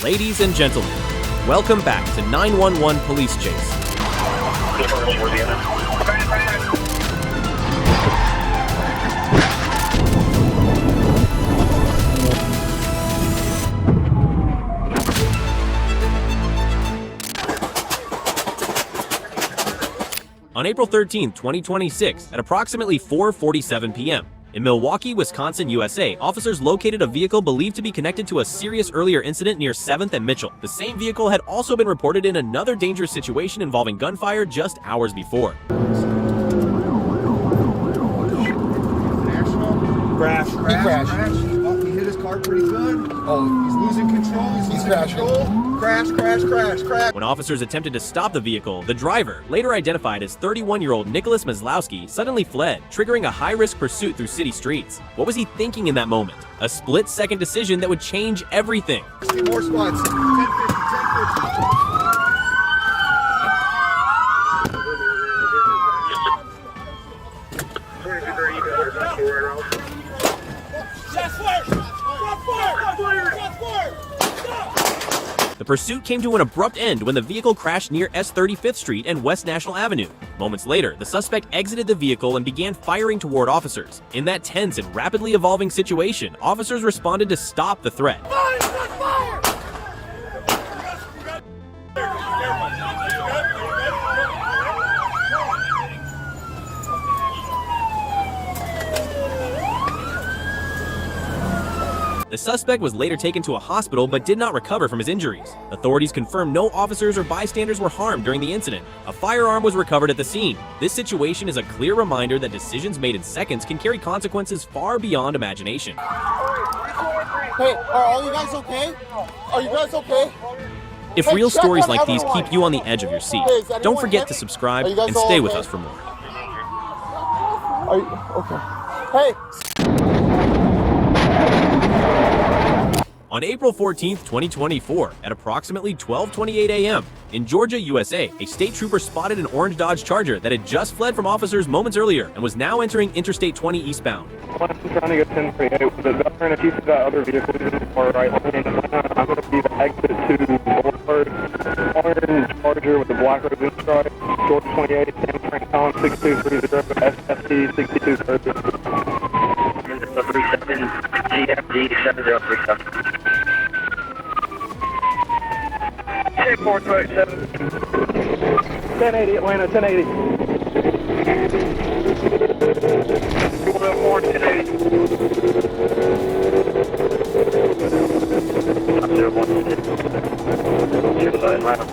Ladies and gentlemen, welcome back to 911 Police Chase. On April 13, 2026, at approximately 4:47 p.m., in Milwaukee, Wisconsin, USA, officers located a vehicle believed to be connected to a serious earlier incident near 7th and Mitchell. The same vehicle had also been reported in another dangerous situation involving gunfire just hours before. Crash. Oh, he hit his car pretty good. Oh, he's losing control. He's crashing. Crash. When officers attempted to stop the vehicle, the driver, later identified as 31-year-old Nicholas Maslowski, suddenly fled, triggering a high-risk pursuit through city streets. What was he thinking in that moment? A split-second decision that would change everything. More spots. 10-50. The pursuit came to an abrupt end when the vehicle crashed near S35th Street and West National Avenue. Moments later, the suspect exited the vehicle and began firing toward officers. In that tense and rapidly evolving situation, officers responded to stop the threat. Fire! The suspect was later taken to a hospital but did not recover from his injuries. Authorities confirmed no officers or bystanders were harmed during the incident. A firearm was recovered at the scene. This situation is a clear reminder that decisions made in seconds can carry consequences far beyond imagination. Hey, are all you guys okay? Are you guys okay? If real stories like these keep you on the edge of your seat, don't forget to subscribe and stay with us for more. Are you okay? Hey! On April 14, 2024, at approximately 12:28 a.m., in Georgia, USA, a state trooper spotted an orange Dodge Charger that had just fled from officers moments earlier and was now entering Interstate 20 eastbound. I'm trying to get 1038 with the governor, and if you see that other vehicle in the far right lane, I'm going to be the exit to Boulevard. Orange Charger with the black rose in stripe, Georgia 28, San Frank Collins 6230, SFT 6230. 37 GMG 7037. 427. 1080 Atlanta, 1080. 214 1080. 016. Atlanta.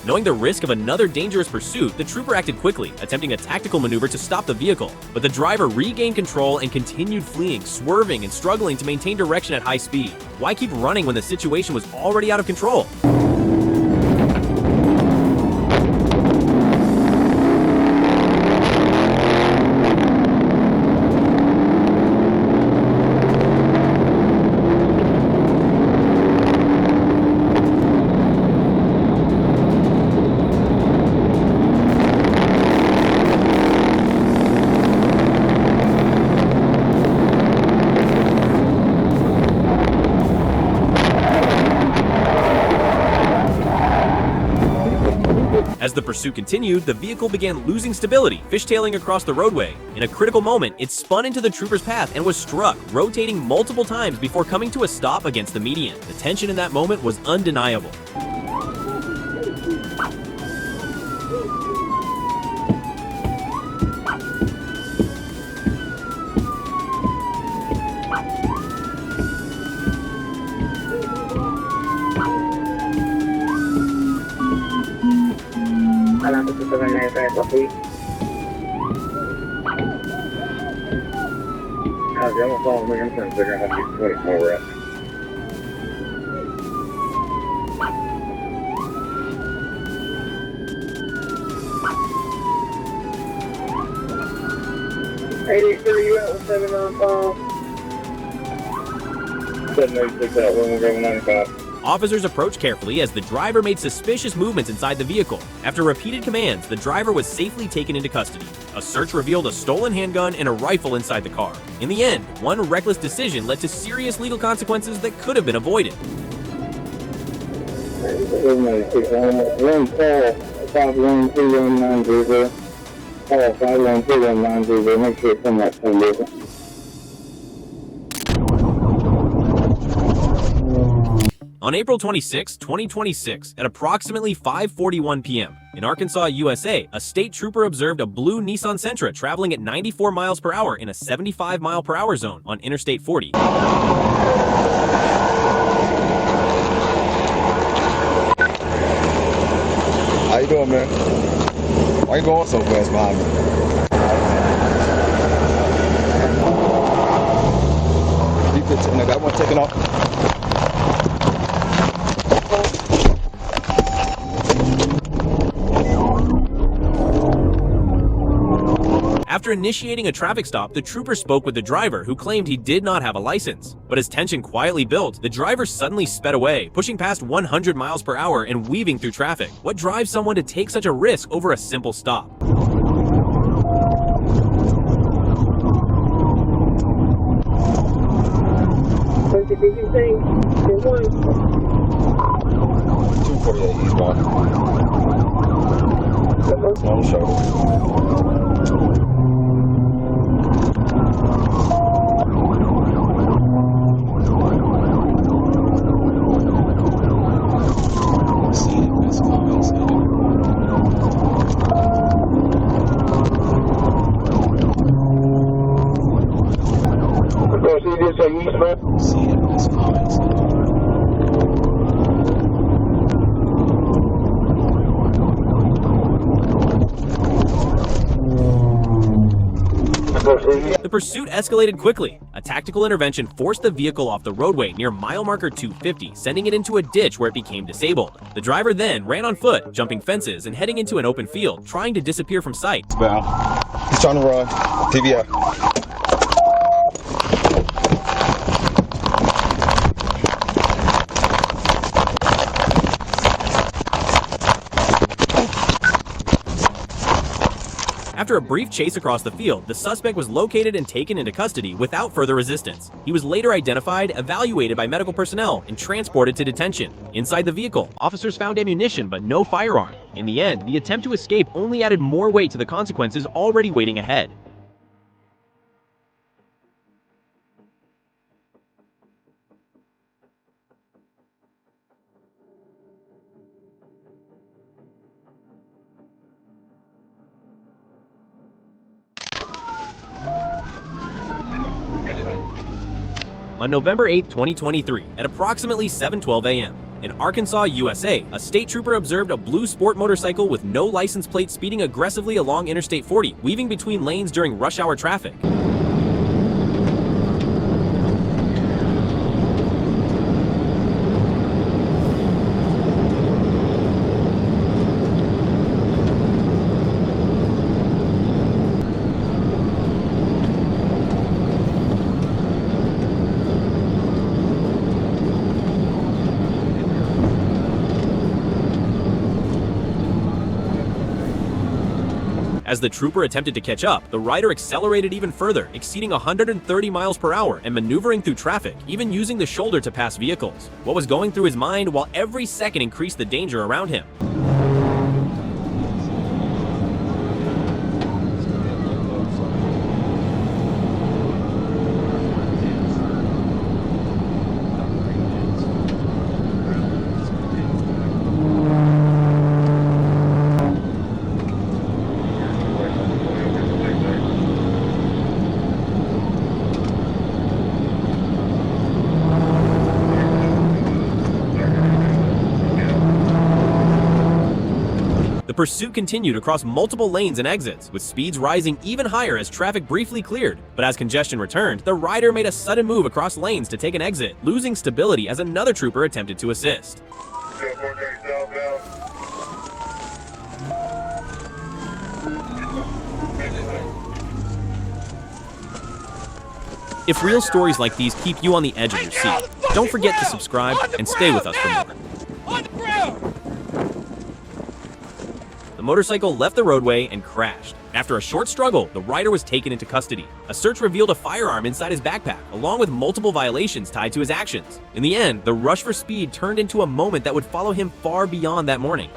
Knowing the risk of another dangerous pursuit, the trooper acted quickly, attempting a tactical maneuver to stop the vehicle. But the driver regained control and continued fleeing, swerving and struggling to maintain direction at high speed. Why keep running when the situation was already out of control? As the pursuit continued, the vehicle began losing stability, fishtailing across the roadway. In a critical moment, it spun into the trooper's path and was struck, rotating multiple times before coming to a stop against the median. The tension in that moment was undeniable. Alam ko sa kanya yung coffee. I'm going to follow me. I'm going to figure out how to get 20 more reps. You out with 795. 786 out, we're going to go 95. Officers approached carefully as the driver made suspicious movements inside the vehicle. After repeated commands, the driver was safely taken into custody. A search revealed a stolen handgun and a rifle inside the car. In the end, one reckless decision led to serious legal consequences that could have been avoided. One call 5121900. Call 5121900. Make sure it's from that same vehicle. On April 26, 2026, at approximately 5:41 p.m., in Arkansas, USA, a state trooper observed a blue Nissan Sentra traveling at 94 miles per hour in a 75 mile per hour zone on Interstate 40. How you doing, man? Why you going so fast behind me? B-15, I got one taken off. After initiating a traffic stop, the trooper spoke with the driver, who claimed he did not have a license. But as tension quietly built, the driver suddenly sped away, pushing past 100 miles per hour and weaving through traffic. What drives someone to take such a risk over a simple stop? What did you say? 248 eastbound. On the shoulder. The pursuit escalated quickly. A tactical intervention forced the vehicle off the roadway near mile marker 250, sending it into a ditch where it became disabled. The driver then ran on foot, jumping fences and heading into an open field, trying to disappear from sight. He's trying to run. TVI. After a brief chase across the field, the suspect was located and taken into custody without further resistance. He was later identified, evaluated by medical personnel, and transported to detention. Inside the vehicle, officers found ammunition but no firearm. In the end, the attempt to escape only added more weight to the consequences already waiting ahead. On November 8, 2023, at approximately 7:12 a.m., in Arkansas, USA, a state trooper observed a blue sport motorcycle with no license plate speeding aggressively along Interstate 40, weaving between lanes during rush hour traffic. As the trooper attempted to catch up, the rider accelerated even further, exceeding 130 miles per hour and maneuvering through traffic, even using the shoulder to pass vehicles. What was going through his mind while every second increased the danger around him? The pursuit continued across multiple lanes and exits, with speeds rising even higher as traffic briefly cleared. But as congestion returned, the rider made a sudden move across lanes to take an exit, losing stability as another trooper attempted to assist. If real stories like these keep you on the edge of your seat, Don't forget to subscribe and stay with us for more. On the ground! The motorcycle left the roadway and crashed. After a short struggle, the rider was taken into custody. A search revealed a firearm inside his backpack, along with multiple violations tied to his actions. In the end, the rush for speed turned into a moment that would follow him far beyond that morning.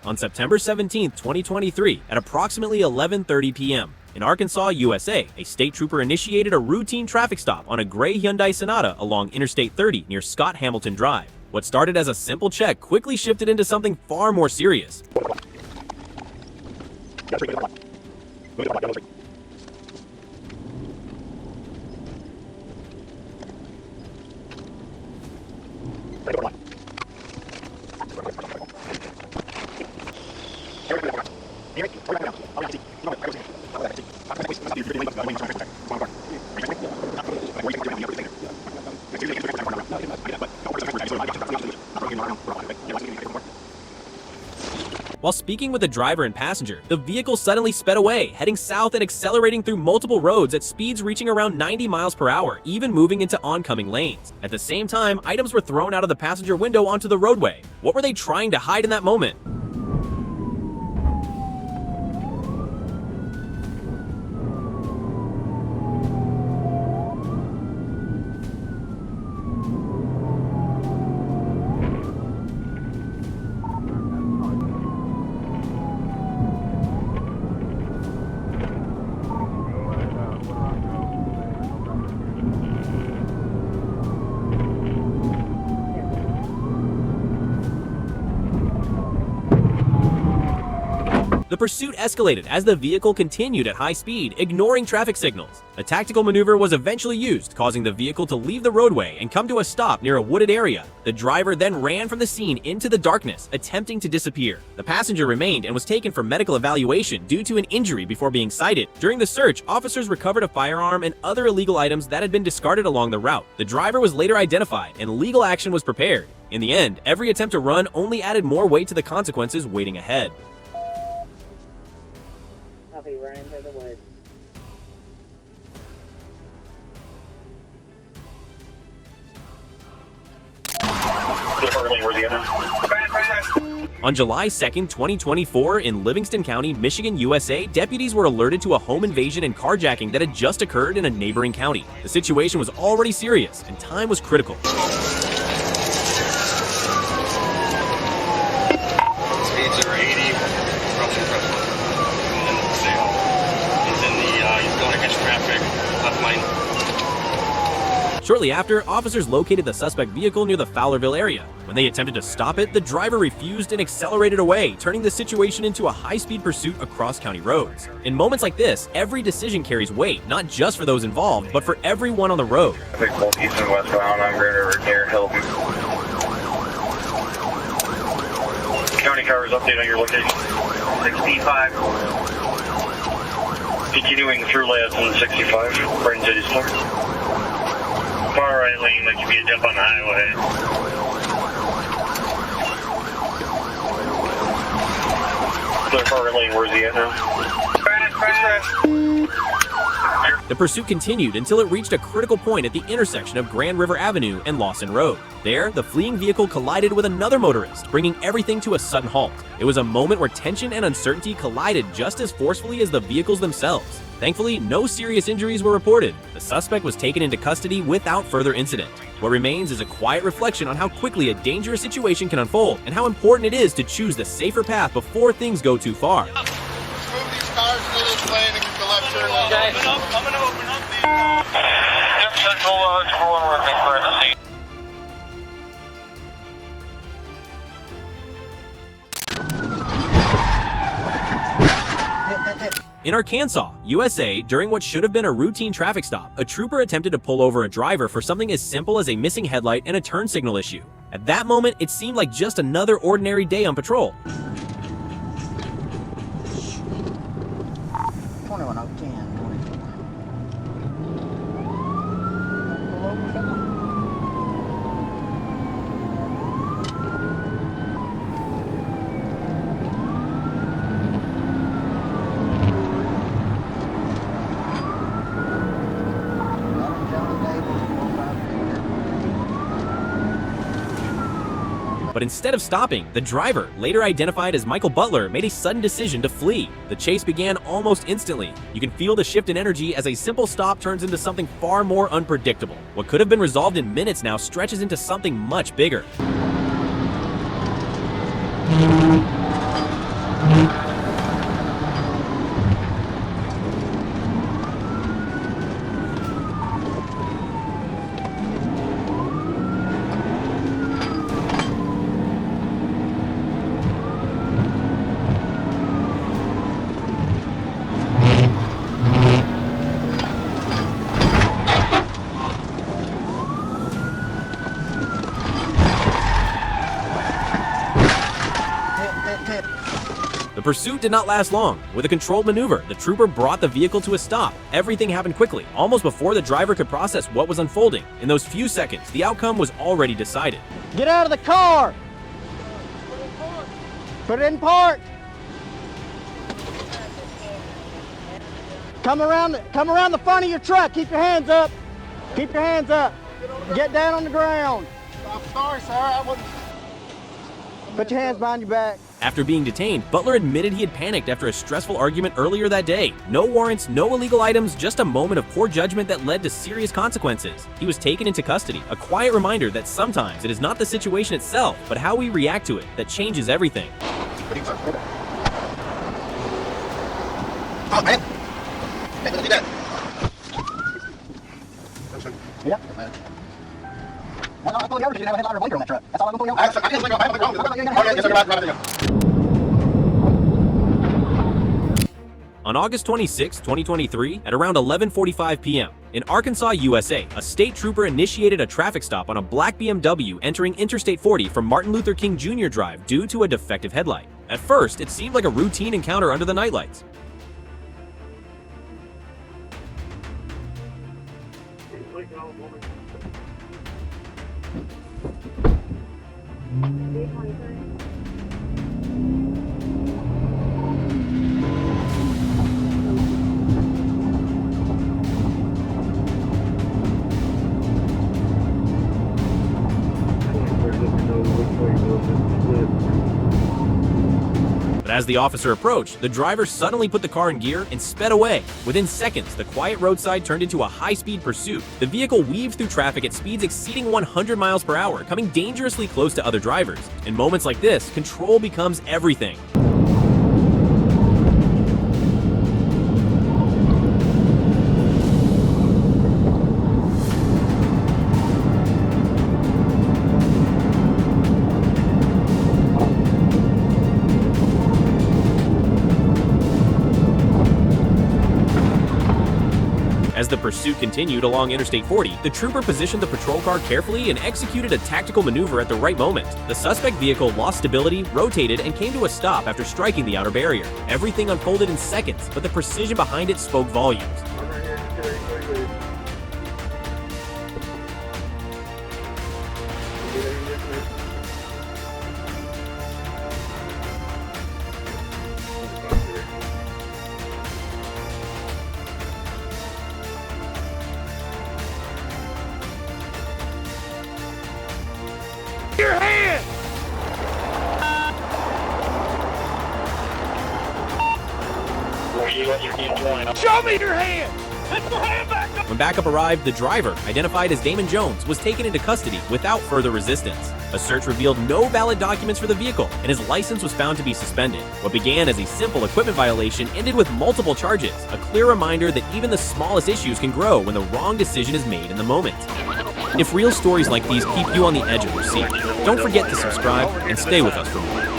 On September 17, 2023, at approximately 11:30 p.m., in Arkansas, USA, a state trooper initiated a routine traffic stop on a gray Hyundai Sonata along Interstate 30 near Scott Hamilton Drive. What started as a simple check quickly shifted into something far more serious. While speaking with the driver and passenger, the vehicle suddenly sped away, heading south and accelerating through multiple roads at speeds reaching around 90 miles per hour, even moving into oncoming lanes. At the same time, items were thrown out of the passenger window onto the roadway. What were they trying to hide in that moment? The pursuit escalated as the vehicle continued at high speed, ignoring traffic signals. A tactical maneuver was eventually used, causing the vehicle to leave the roadway and come to a stop near a wooded area. The driver then ran from the scene into the darkness, attempting to disappear. The passenger remained and was taken for medical evaluation due to an injury before being cited. During the search, officers recovered a firearm and other illegal items that had been discarded along the route. The driver was later identified and legal action was prepared. In the end, every attempt to run only added more weight to the consequences waiting ahead. I'll be running through the woods. On July 2, 2024, in Livingston County, Michigan, USA, deputies were alerted to a home invasion and carjacking that had just occurred in a neighboring county. The situation was already serious, and time was critical. Speeds are 80, roughly present. He's in the, he's going against traffic, left lane. Shortly after, officers located the suspect vehicle near the Fowlerville area. When they attempted to stop it, the driver refused and accelerated away, turning the situation into a high-speed pursuit across county roads. In moments like this, every decision carries weight, not just for those involved, but for everyone on the road. Traffic both east and westbound on Grand River near Hilton. County cars update on your location. 65. Continuing through Lansing 65, Brighton City Store. Far right lane, that could be a dip on the highway. The far right lane, where's he at now? Crash. The pursuit continued until it reached a critical point at the intersection of Grand River Avenue and Lawson Road. There, the fleeing vehicle collided with another motorist, bringing everything to a sudden halt. It was a moment where tension and uncertainty collided just as forcefully as the vehicles themselves. Thankfully, no serious injuries were reported. The suspect was taken into custody without further incident. What remains is a quiet reflection on how quickly a dangerous situation can unfold and how important it is to choose the safer path before things go too far. Move these cars into this lane and get the left turn. Okay. I'm gonna open up the... Yep, central, working for the scene. In Arkansas, USA, during what should have been a routine traffic stop, a trooper attempted to pull over a driver for something as simple as a missing headlight and a turn signal issue. At that moment, it seemed like just another ordinary day on patrol. 2110, 24. But instead of stopping, the driver, later identified as Michael Butler, made a sudden decision to flee. The chase began almost instantly. You can feel the shift in energy as a simple stop turns into something far more unpredictable. What could have been resolved in minutes now stretches into something much bigger. The pursuit did not last long. With a controlled maneuver, the trooper brought the vehicle to a stop. Everything happened quickly, almost before the driver could process what was unfolding. In those few seconds, the outcome was already decided. Get out of the car! Put it in park! Come around the front of your truck. Keep your hands up. Keep your hands up. Get down on the ground. I'm sorry, sir. I wasn't. Put your hands behind your back. After being detained, Butler admitted he had panicked after a stressful argument earlier that day. No warrants, no illegal items, just a moment of poor judgment that led to serious consequences. He was taken into custody, a quiet reminder that sometimes it is not the situation itself, but how we react to it that changes everything. Oh, man. Hey, let's do that. Yep. That's all I pulled over because you didn't have a headlighter blinker on that truck. That's all I'm going to pull you over. I didn't think about it. On August 26, 2023, at around 11:45 p.m., in Arkansas, USA, a state trooper initiated a traffic stop on a black BMW entering Interstate 40 from Martin Luther King Jr. Drive due to a defective headlight. At first, it seemed like a routine encounter under the nightlights. But as the officer approached, the driver suddenly put the car in gear and sped away. Within seconds, the quiet roadside turned into a high-speed pursuit. The vehicle weaved through traffic at speeds exceeding 100 miles per hour, coming dangerously close to other drivers. In moments like this, control becomes everything. As the pursuit continued along Interstate 40, the trooper positioned the patrol car carefully and executed a tactical maneuver at the right moment. The suspect vehicle lost stability, rotated, and came to a stop after striking the outer barrier. Everything unfolded in seconds, but the precision behind it spoke volumes. Your hand! Show me your hand! Put your hand back up! When backup arrived, the driver, identified as Damon Jones, was taken into custody without further resistance. A search revealed no valid documents for the vehicle, and his license was found to be suspended. What began as a simple equipment violation ended with multiple charges, a clear reminder that even the smallest issues can grow when the wrong decision is made in the moment. If real stories like these keep you on the edge of your seat, don't forget to subscribe and stay with us for more.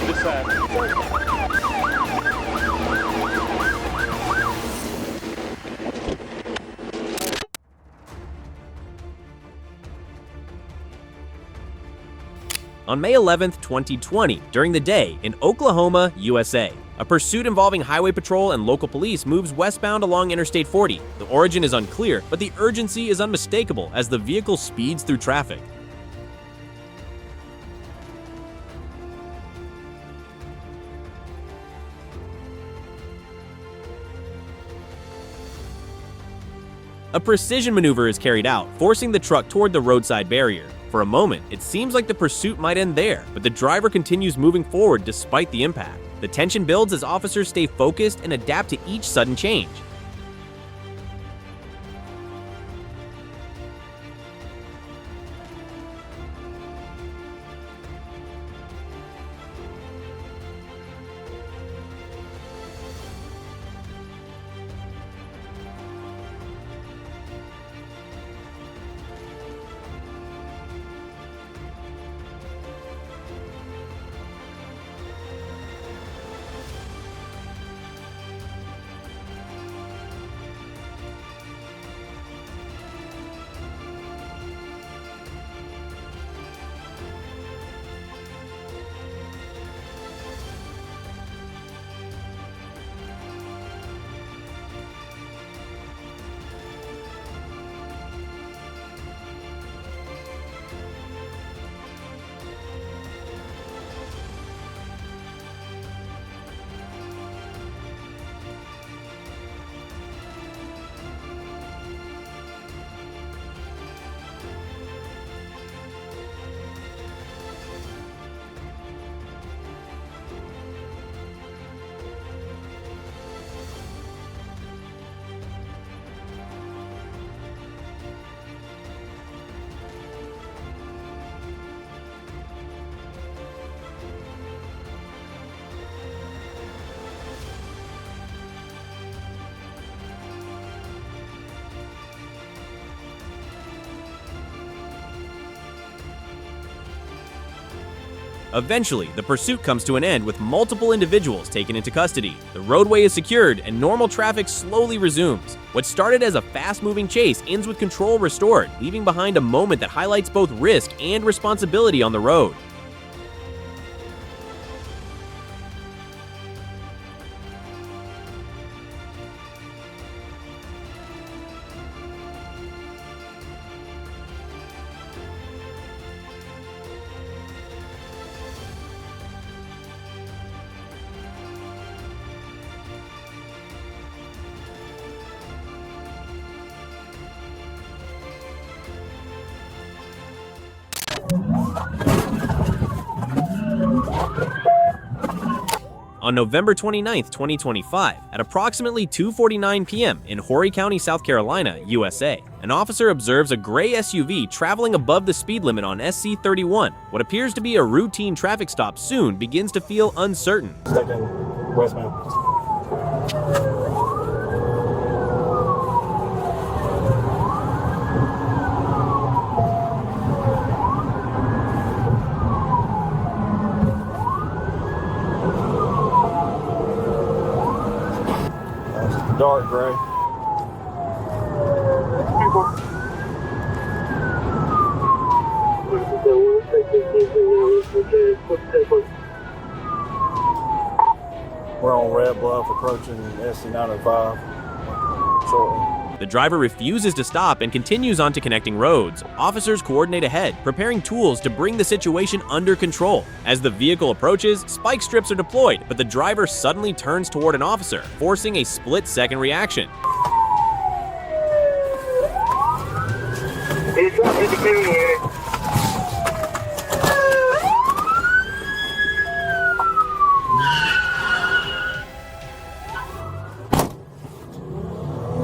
On May 11, 2020, during the day in Oklahoma, USA, a pursuit involving highway patrol and local police moves westbound along Interstate 40. The origin is unclear, but the urgency is unmistakable as the vehicle speeds through traffic. A precision maneuver is carried out, forcing the truck toward the roadside barrier. For a moment, it seems like the pursuit might end there, but the driver continues moving forward despite the impact. The tension builds as officers stay focused and adapt to each sudden change. Eventually, the pursuit comes to an end with multiple individuals taken into custody. The roadway is secured and normal traffic slowly resumes. What started as a fast-moving chase ends with control restored, leaving behind a moment that highlights both risk and responsibility on the road. On November 29, 2025, at approximately 2:49 p.m. in Horry County, South Carolina, USA, an officer observes a gray SUV traveling above the speed limit on SC 31. What appears to be a routine traffic stop soon begins to feel uncertain. Second westbound. Dark gray. We're on Red Bluff approaching SC 905 shortly. The driver refuses to stop and continues on to connecting roads. Officers coordinate ahead, preparing tools to bring the situation under control. As the vehicle approaches, spike strips are deployed, but the driver suddenly turns toward an officer, forcing a split-second reaction.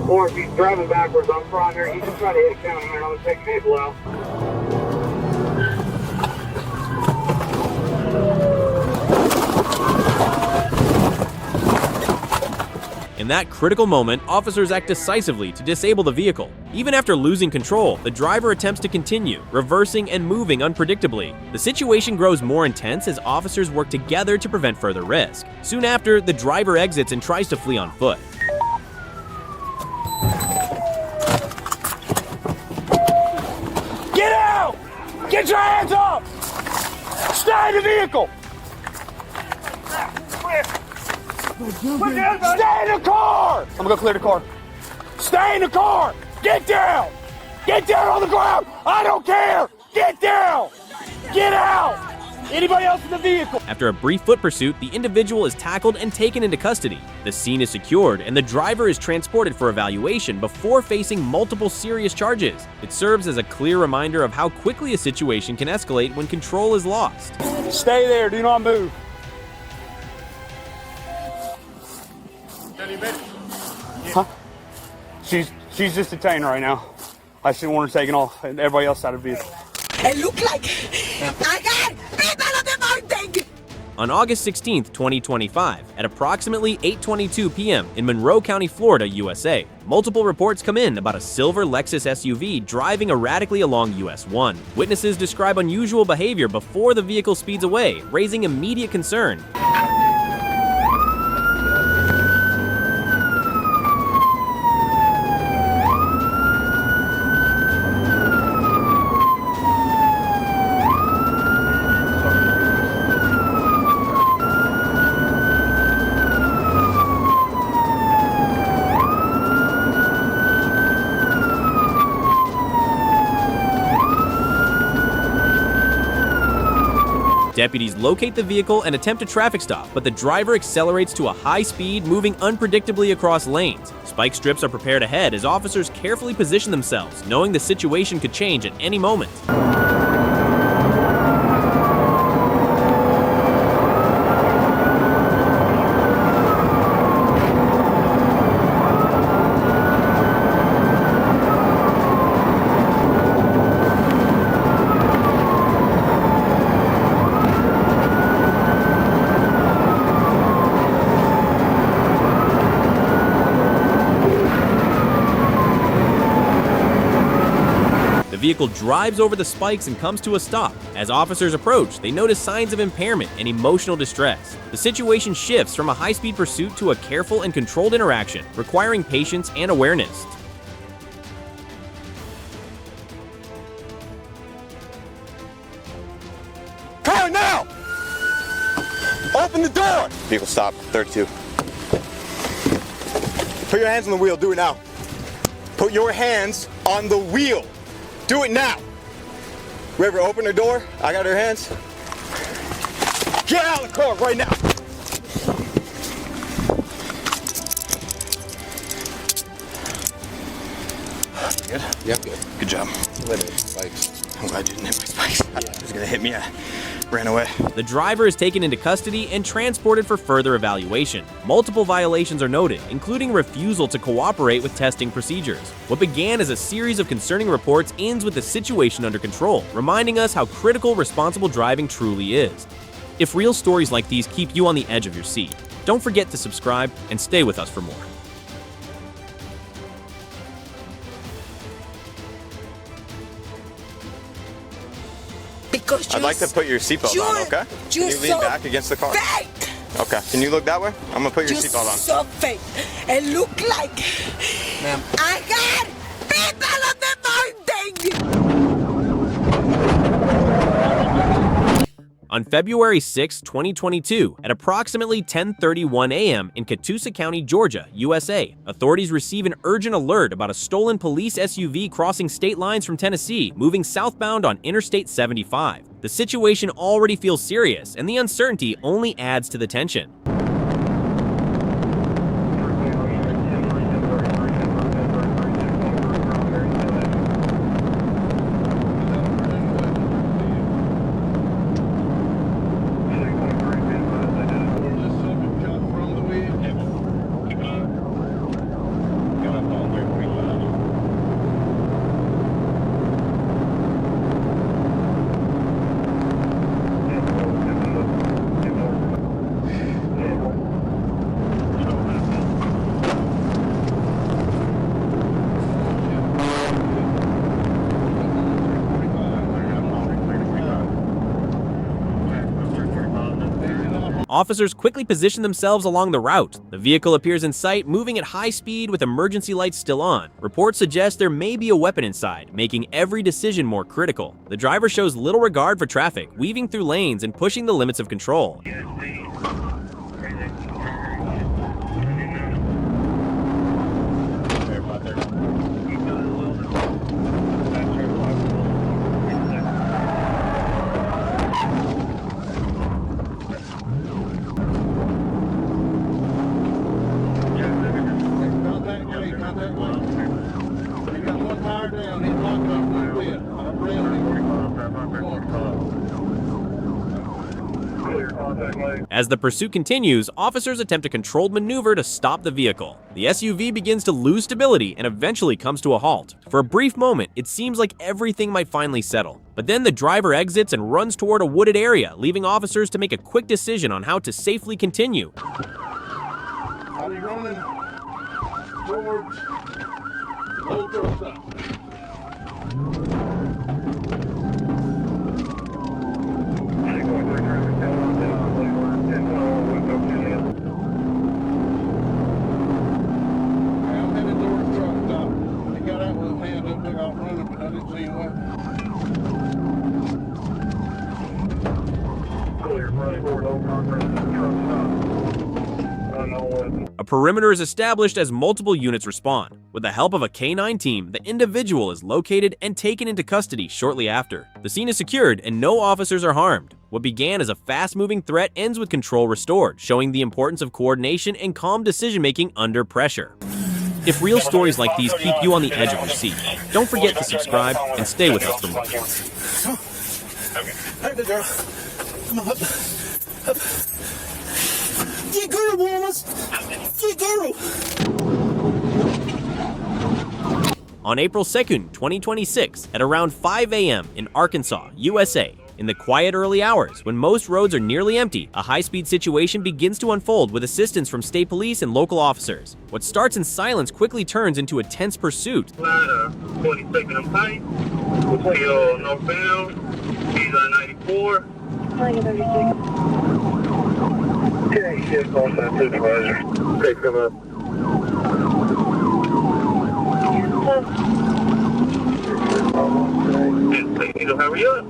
Or if he's driving backwards on front here, he's just trying to hit a county man on the second vehicle out. In that critical moment, officers act decisively to disable the vehicle. Even after losing control, the driver attempts to continue, reversing and moving unpredictably. The situation grows more intense as officers work together to prevent further risk. Soon after, the driver exits and tries to flee on foot. Get out! Get your hands up! Stay in the vehicle! Stay in the car! I'm gonna go clear the car. Stay in the car! Get down! Get down on the ground! I don't care! Get down! Get out! Anybody else in the vehicle? After a brief foot pursuit, the individual is tackled and taken into custody. The scene is secured, and the driver is transported for evaluation before facing multiple serious charges. It serves as a clear reminder of how quickly a situation can escalate when control is lost. Stay there. Do not move. Huh? She's just detained right now. I just want her taken off and everybody else out of the vehicle. It looked like I got people on the mountain. On August 16, 2025, at approximately 8:22 p.m. in Monroe County, Florida, USA, multiple reports come in about a silver Lexus SUV driving erratically along US 1. Witnesses describe unusual behavior before the vehicle speeds away, raising immediate concern. Deputies locate the vehicle and attempt a traffic stop, but the driver accelerates to a high speed, moving unpredictably across lanes. Spike strips are prepared ahead as officers carefully position themselves, knowing the situation could change at any moment. The vehicle drives over the spikes and comes to a stop. As officers approach, they notice signs of impairment and emotional distress. The situation shifts from a high-speed pursuit to a careful and controlled interaction, requiring patience and awareness. Car now! Open the door! Vehicle stop, 32. Put your hands on the wheel, do it now. Put your hands on the wheel. Do it now. Whoever opened the door, I got her hands. Get out of the car right now. Good? Yep, good. Good job. Spikes. I'm glad you didn't hit my spikes. I thought it was gonna hit me. I ran away. The driver is taken into custody and transported for further evaluation. Multiple violations are noted, including refusal to cooperate with testing procedures. What began as a series of concerning reports ends with the situation under control, reminding us how critical responsible driving truly is. If real stories like these keep you on the edge of your seat, don't forget to subscribe and stay with us for more. I'd like to put your seatbelt on, okay? Can you lean back against the car? Fake. Okay. Can you look that way? I'm gonna put your seatbelt on. So fake. It look like I got people on the mountain. On February 6, 2022, at approximately 10:31 a.m. in Catoosa County, Georgia, USA, authorities receive an urgent alert about a stolen police SUV crossing state lines from Tennessee, moving southbound on Interstate 75. The situation already feels serious, and the uncertainty only adds to the tension. Officers quickly position themselves along the route. The vehicle appears in sight, moving at high speed with emergency lights still on. Reports suggest there may be a weapon inside, making every decision more critical. The driver shows little regard for traffic, weaving through lanes and pushing the limits of control. As the pursuit continues, officers attempt a controlled maneuver to stop the vehicle. The SUV begins to lose stability and eventually comes to a halt. For a brief moment, it seems like everything might finally settle. But then the driver exits and runs toward a wooded area, leaving officers to make a quick decision on how to safely continue. Are you running towards Old Thursday? I'm headed towards the truck stop. He got out with his hand up there, I was running, but I didn't see him weapon. Clear, running forward, old concrete, truck stop. A perimeter is established as multiple units respond. With the help of a K-9 team, the individual is located and taken into custody shortly after. The scene is secured and no officers are harmed. What began as a fast-moving threat ends with control restored, showing the importance of coordination and calm decision-making under pressure. If real stories like these keep you on the edge of your seat, don't forget to subscribe and stay with us for more. Hey, good girl. Come on, up. Get girl, Wallace! Get girl! On April 2nd, 2026, at around 5 a.m. in Arkansas, USA, in the quiet early hours, when most roads are nearly empty, a high-speed situation begins to unfold with assistance from state police and local officers. What starts in silence quickly turns into a tense pursuit. 22nd and Pine, still northbound, he's on 94. Okay, shift on that supervisor. Take them up. Need to hurry up.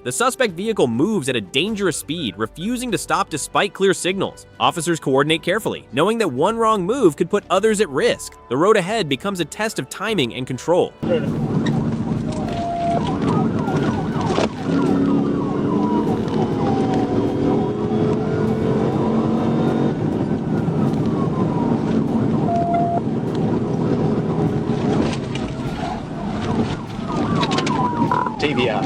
The suspect vehicle moves at a dangerous speed, refusing to stop despite clear signals. Officers coordinate carefully, knowing that one wrong move could put others at risk. The road ahead becomes a test of timing and control. TV out.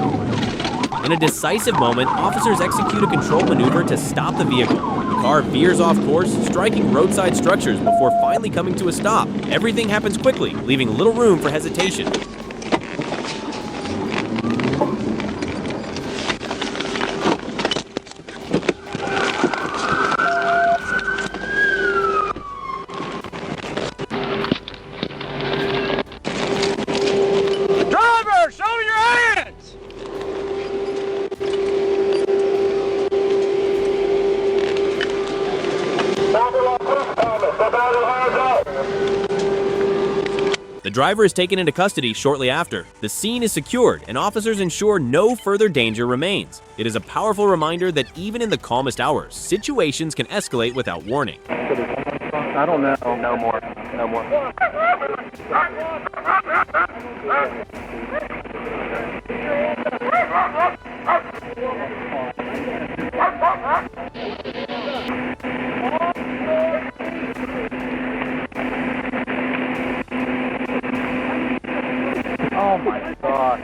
In a decisive moment, officers execute a controlled maneuver to stop the vehicle. The car veers off course, striking roadside structures before finally coming to a stop. Everything happens quickly, leaving little room for hesitation. Driver, show me your hands! The driver is taken into custody shortly after. The scene is secured, and officers ensure no further danger remains. It is a powerful reminder that even in the calmest hours, situations can escalate without warning. I don't know. No more. No more. Oh my God.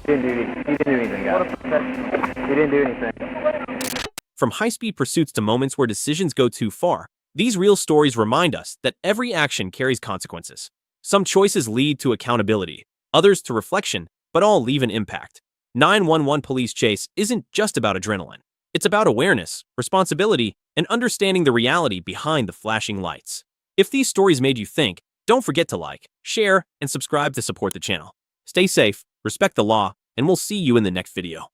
He didn't do anything, guys. He didn't do anything. From high-speed pursuits to moments where decisions go too far, these real stories remind us that every action carries consequences. Some choices lead to accountability, others to reflection, but all leave an impact. 911 Police Chase isn't just about adrenaline. It's about awareness, responsibility, and understanding the reality behind the flashing lights. If these stories made you think, don't forget to like, share, and subscribe to support the channel. Stay safe, respect the law, and we'll see you in the next video.